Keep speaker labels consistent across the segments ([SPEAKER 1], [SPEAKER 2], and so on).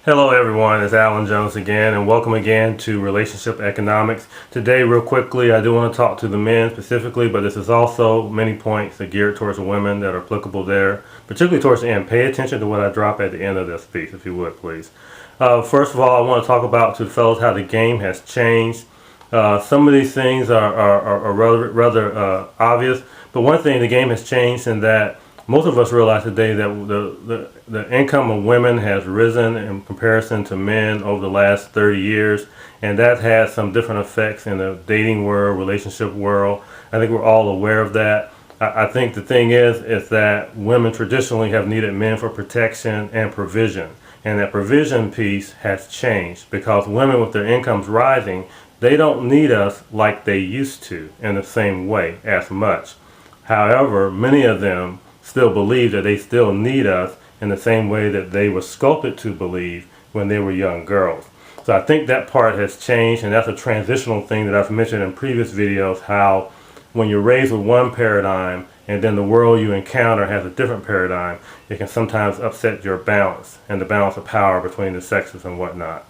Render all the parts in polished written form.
[SPEAKER 1] Hello everyone, it's Alan Jones again, and welcome again to Relationship Economics. Today, real quickly, I do want to talk to the men specifically, but this is also many points that geared towards the women that are applicable there, particularly towards the end. Pay attention to what I drop at the end of this piece, if you would, please. First of all, I want to talk about to the fellows how the game has changed. Some of these things are rather obvious, but one thing, the game has changed in that most of us realize today that the income of women has risen in comparison to men over the last 30 years, and that has some different effects in the dating world, relationship world. I think we're all aware of that. I think the thing is that women traditionally have needed men for protection and provision, and that provision piece has changed because women with their incomes rising, they don't need us like they used to in the same way as much. However, many of them still believe that they still need us in the same way that they were sculpted to believe when they were young girls. So I think that part has changed, and that's a transitional thing that I've mentioned in previous videos, how when you're raised with one paradigm and then the world you encounter has a different paradigm, it can sometimes upset your balance and the balance of power between the sexes and whatnot.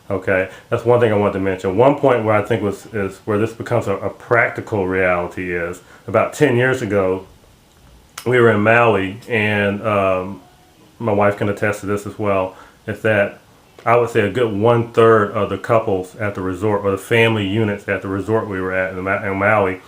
[SPEAKER 1] Okay, that's one thing I wanted to mention. One point where I think is where this becomes a practical reality is about 10 years ago, we were in Maui, and my wife can attest to this as well, is that I would say a good 1/3 of the couples at the resort, or the family units at the resort we were at in Maui,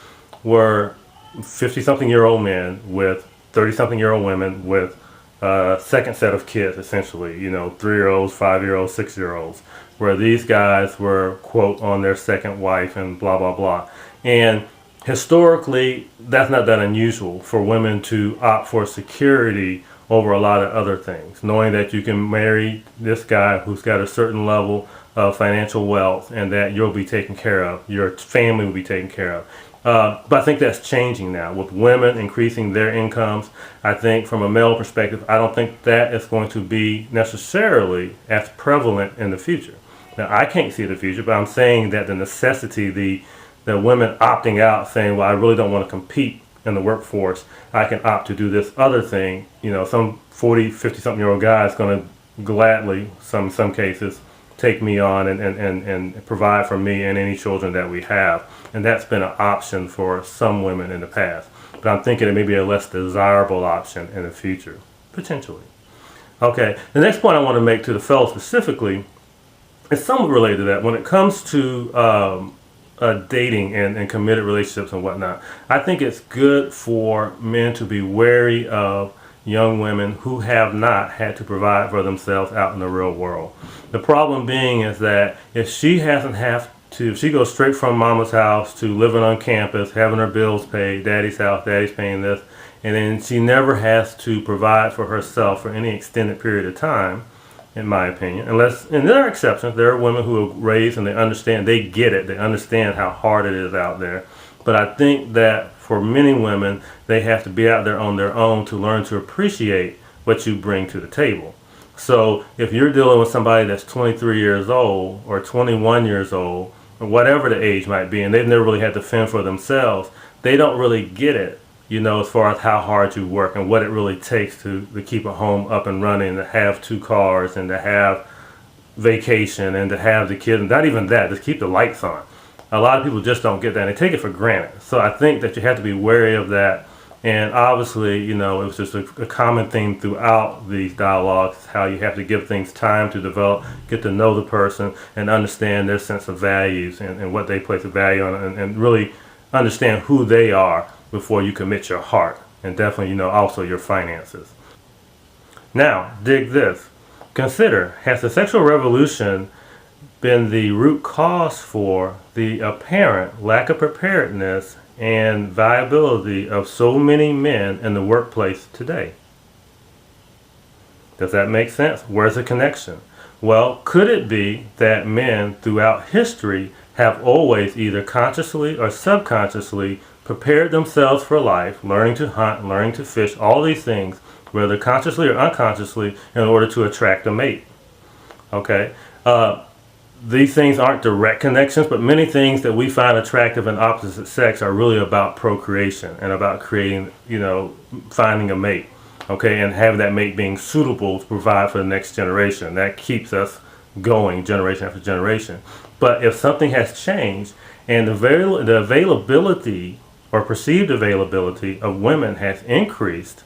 [SPEAKER 1] were 50-something-year-old men with 30-something-year-old women with a second set of kids, essentially, 3-year-olds, 5-year-olds, 6-year-olds, where these guys were, quote, on their second wife and blah, blah, blah. And historically, that's not that unusual for women to opt for security over a lot of other things, knowing that you can marry this guy who's got a certain level of financial wealth and that you'll be taken care of, your family will be taken care of. But I think that's changing now with women increasing their incomes. I think from a male perspective, I don't think that is going to be necessarily as prevalent in the future. Now, I can't see the future, but I'm saying that the necessity, the women opting out, saying, well, I really don't want to compete in the workforce, I can opt to do this other thing. Some 40, 50-something-year-old guy is going to gladly, in some cases, take me on and provide for me and any children that we have. And that's been an option for some women in the past. But I'm thinking it may be a less desirable option in the future, potentially. Okay, the next point I want to make to the fellow specifically is somewhat related to that. When it comes to dating and committed relationships and whatnot, I think it's good for men to be wary of young women who have not had to provide for themselves out in the real world. The problem being is that if she if she goes straight from mama's house to living on campus, having her bills paid, daddy's house, daddy's paying this, and then she never has to provide for herself for any extended period of time, in my opinion, and there are exceptions. There are women who are raised and they understand, they get it, they understand how hard it is out there. But I think that for many women, they have to be out there on their own to learn to appreciate what you bring to the table. So if you're dealing with somebody that's 23 years old or 21 years old, or whatever the age might be, and they've never really had to fend for themselves, they don't really get it, as far as how hard you work and what it really takes to keep a home up and running, to have 2 cars and to have vacation and to have the kids, and not even that, just keep the lights on. A lot of people just don't get that, and they take it for granted. So I think that you have to be wary of that. And obviously, it was just a common theme throughout these dialogues, how you have to give things time to develop, get to know the person, and understand their sense of values and what they place a value on, and really understand who they are before you commit your heart, and definitely, also your finances. Now, dig this. Consider, has the sexual revolution been the root cause for the apparent lack of preparedness and viability of so many men in the workplace today? Does that make sense? Where's the connection? Well, could it be that men throughout history have always either consciously or subconsciously prepared themselves for life, learning to hunt, learning to fish, all these things, whether consciously or unconsciously, in order to attract a mate? Okay? These things aren't direct connections, but many things that we find attractive in opposite sex are really about procreation and about creating, finding a mate. okay, and have that mate being suitable to provide for the next generation. That keeps us going generation after generation. But if something has changed and the availability or perceived availability of women has increased,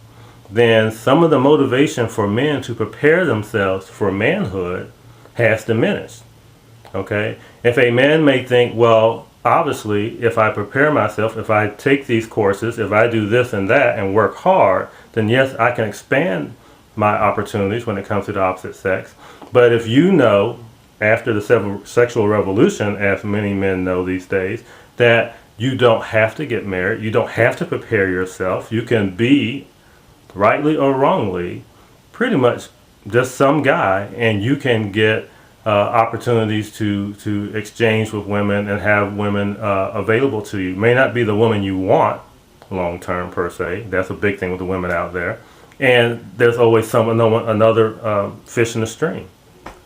[SPEAKER 1] then some of the motivation for men to prepare themselves for manhood has diminished. Okay? If a man may think, well, obviously, if I prepare myself, if I take these courses, if I do this and that and work hard, then yes, I can expand my opportunities when it comes to the opposite sex. But if you know, after the sexual revolution, as many men know these days, that you don't have to get married, you don't have to prepare yourself, you can be, rightly or wrongly, pretty much just some guy, and you can get opportunities to exchange with women and have women available to you. May not be the woman you want long term per se. That's a big thing with the women out there. And there's always another fish in the stream.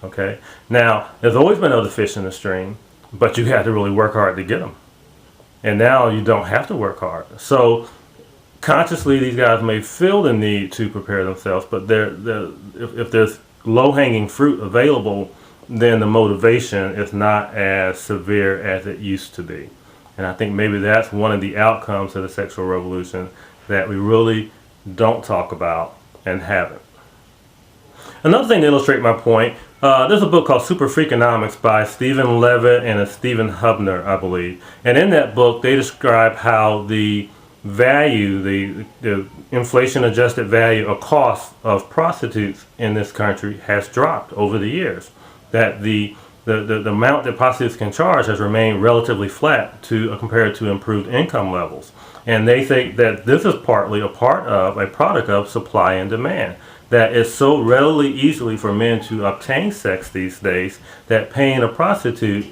[SPEAKER 1] Okay. Now there's always been other fish in the stream, but you had to really work hard to get them. And now you don't have to work hard. So consciously, these guys may feel the need to prepare themselves, but if there's low-hanging fruit available, then the motivation is not as severe as it used to be. And I think maybe that's one of the outcomes of the sexual revolution that we really don't talk about and haven't. Another thing to illustrate my point, there's a book called Socio-economics by Stephen Levitt and Stephen Hubner, I believe. And in that book, they describe how the value, the inflation-adjusted value or cost of prostitutes in this country has dropped over the years. That the amount that prostitutes can charge has remained relatively flat compared to improved income levels. And they think that this is partly a product of supply and demand. That it's so readily easily for men to obtain sex these days that paying a prostitute,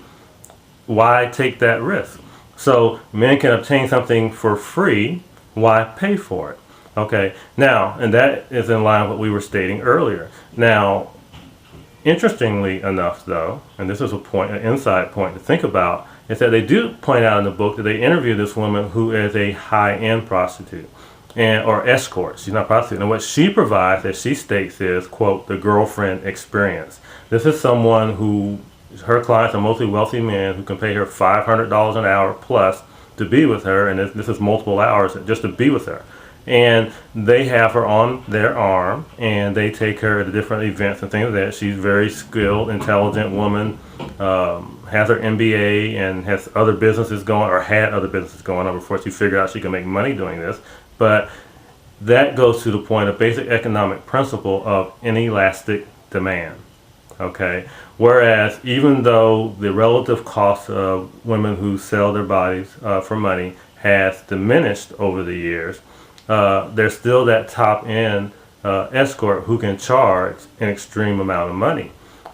[SPEAKER 1] why take that risk? So men can obtain something for free, why pay for it? Okay, now, and that is in line with what we were stating earlier. Now, interestingly enough though, and this is an inside point to think about, is that they do point out in the book that they interview this woman who is a high-end prostitute. Or escort. She's not a prostitute. And what she provides, as she states, is, quote, the girlfriend experience. This is someone who, her clients are mostly wealthy men who can pay her $500 an hour plus to be with her, and this is multiple hours just to be with her. And they have her on their arm, and they take her to different events and things like that. She's a very skilled, intelligent woman, has her MBA, and has other businesses going, or had other businesses going on before she figured out she could make money doing this. But that goes to the point of basic economic principle of inelastic demand. Okay? Whereas even though the relative cost of women who sell their bodies for money has diminished over the years, there's still that top-end escort who can charge an extreme amount of money.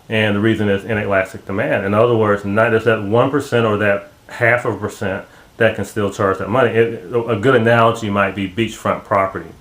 [SPEAKER 1] And the reason is inelastic demand. In other words, not just that 1% or that 0.5% that can still charge that money. A good analogy might be beachfront property.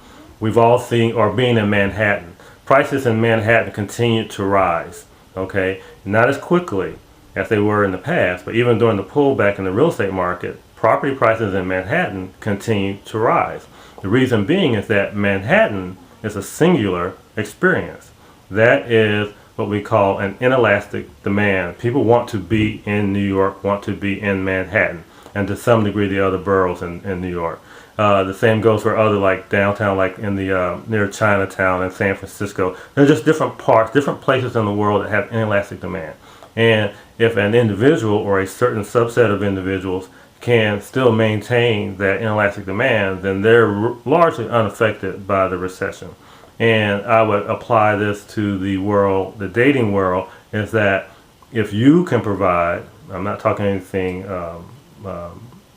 [SPEAKER 1] We've all seen, or being in Manhattan, prices in Manhattan continue to rise, okay? Not as quickly as they were in the past, but even during the pullback in the real estate market, property prices in Manhattan continue to rise. The reason being is that Manhattan is a singular experience. That is what we call an inelastic demand. People want to be in New York, want to be in Manhattan, and to some degree the other boroughs in New York. The same goes for other, like downtown, like in the near Chinatown and San Francisco. They're just different parts, different places in the world that have inelastic demand. And if an individual or a certain subset of individuals can still maintain that inelastic demand, then they're largely unaffected by the recession. And I would apply this to the world, the dating world, is that if you can provide, I'm not talking anything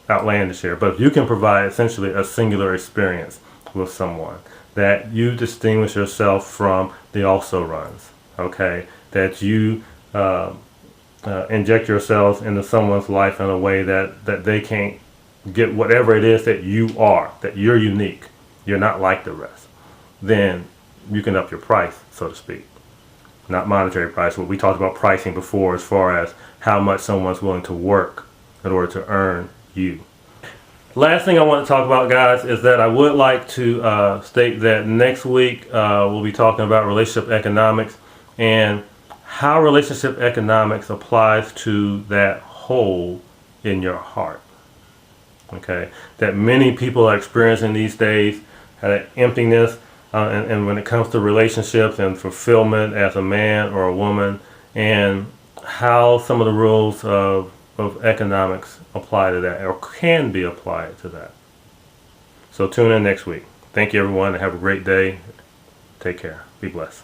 [SPEAKER 1] outlandish here, but if you can provide essentially a singular experience with someone, that you distinguish yourself from the also runs, okay? That you inject yourselves into someone's life in a way that they can't get whatever it is that you are, that you're unique, you're not like the rest, then you can up your price, so to speak. Not monetary price, but we talked about pricing before as far as how much someone's willing to work in order to earn you. Last thing I want to talk about, guys, is that I would like to state that next week we'll be talking about relationship economics and how relationship economics applies to that hole in your heart. Okay, that many people are experiencing these days, that emptiness, and when it comes to relationships and fulfillment as a man or a woman, and how some of the rules of economics apply to that, or can be applied to that. So tune in next week. Thank you, everyone, and have a great day. Take care. Be blessed.